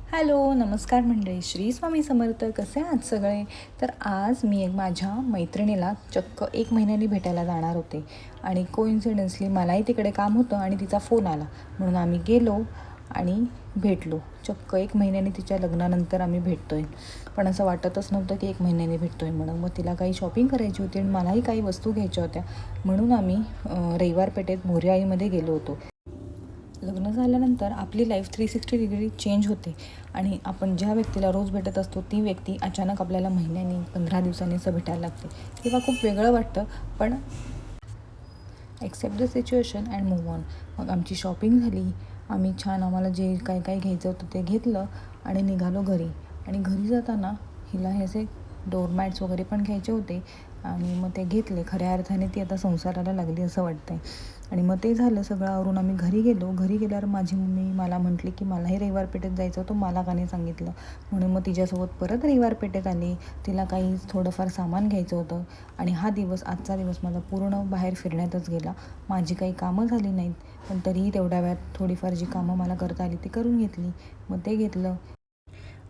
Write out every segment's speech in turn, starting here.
Hello, नमस्कार मंडळी. श्री स्वामी समर्थ. कसे आहात सगळे? तर आज मी माझ्या मैत्रिणीला चक्क 1 महिन्याने भेटायला जाणार होते आणि कोइन्सिडन्सली मलाही तिकडे काम होतं आणि तिचा फोन आला म्हणून आम्ही गेलो आणि भेटलो. चक्क 1 महिन्याने तिच्या लग्नानंतर आम्ही भेटतो आहे. पण असं वाटतच नव्हतं की 1 महिन्याने भेटतो आहे म्हणून. मग तिला काही शॉपिंग करायची होती आणि मलाही काही वस्तू घ्यायच्या होत्या म्हणून आम्ही रविवार पेठेत मोरयाईमध्ये गेलो होतो. लग्न झाल्यानंतर आपली लाईफ 360 डिग्री चेंज होते आणि आपण ज्या व्यक्तीला रोज भेटत असतो ती व्यक्ती अचानक आपल्याला महिन्यानी 15 दिवसांनी असं भेटायला लागते. तेव्हा खूप वेगळं वाटतं, पण accept the situation and move on. मग आमची शॉपिंग झाली. आम्ही छान आम्हाला जे काय काय घ्यायचं होतं ते घेतलं आणि निघालो घरी. आणि घरी जाताना हिला हे असे डोरमॅट्स वगैरे पण घ्यायचे होते आणि मग ते घेतले. खऱ्या अर्थाने ती आता संसाराला लागली असं वाटतं आहे. आणि मग ते झालं सगळं आवरून आम्ही घरी गेलो. घरी गेल्यावर माझी मम्मी मला म्हटली की मलाही रविवार पेठेत जायचं होतं, मला का नाही सांगितलं. म्हणून मग तिच्यासोबत परत रविवार पेठेत आले. तिला काही थोडंफार सामान घ्यायचं होतं आणि आजचा दिवस माझा पूर्ण बाहेर फिरण्यातच गेला. माझी काही कामं झाली नाहीत, पण तरीही तेवढ्या वेळात थोडीफार जी कामं मला करता आली ती करून घेतली. मग ते घेतलं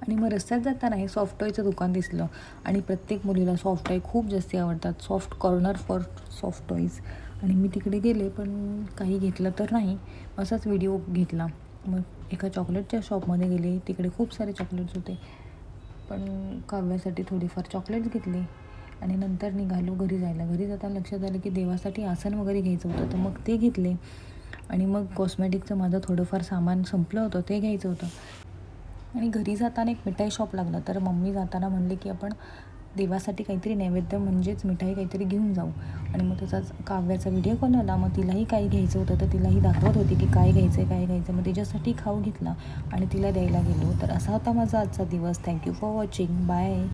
आणि मग रस्त्यात जाताना हे सॉफ्ट टॉयचं दुकान दिसलं आणि प्रत्येक मुलीला सॉफ्ट टॉय खूप जास्त आवडतात. Soft corner for soft toys. आणि मी तिकडे गेले पण काही घेतलं तर नाही, असाच व्हिडिओ घेतला. मग एका चॉकलेटच्या शॉपमध्ये गेले, तिकडे खूप सारे चॉकलेट्स होते, पण काव्यासाठी थोडीफार चॉकलेट्स घेतले आणि नंतर निघालो घरी जायला. घरी जाताना लक्षात आलं की देवासाठी आसन वगैरे घ्यायचं होतं, तर मग ते घेतले. आणि मग कॉस्मॅटिकचं माझं थोडंफार सामान संपलं होतं, ते घ्यायचं होतं. आणि घरी जाताना एक मिठाई शॉप लागला, तर मम्मी जाताना म्हणले की आपण देवासाठी काहीतरी नैवेद्य म्हणजेच मिठाई काहीतरी घेऊन जाऊ. आणि मग त्याचाच काव्याचा व्हिडिओ कॉल आला. मग तिलाही काही घ्यायचं होतं, तर तिलाही दाखवत होती की काय घ्यायचं आहे काय घ्यायचं. मग तिच्यासाठी खाऊ घेतला आणि तिला द्यायला गेलो. तर असा होता माझा आजचा दिवस. Thank you for watching. बाय.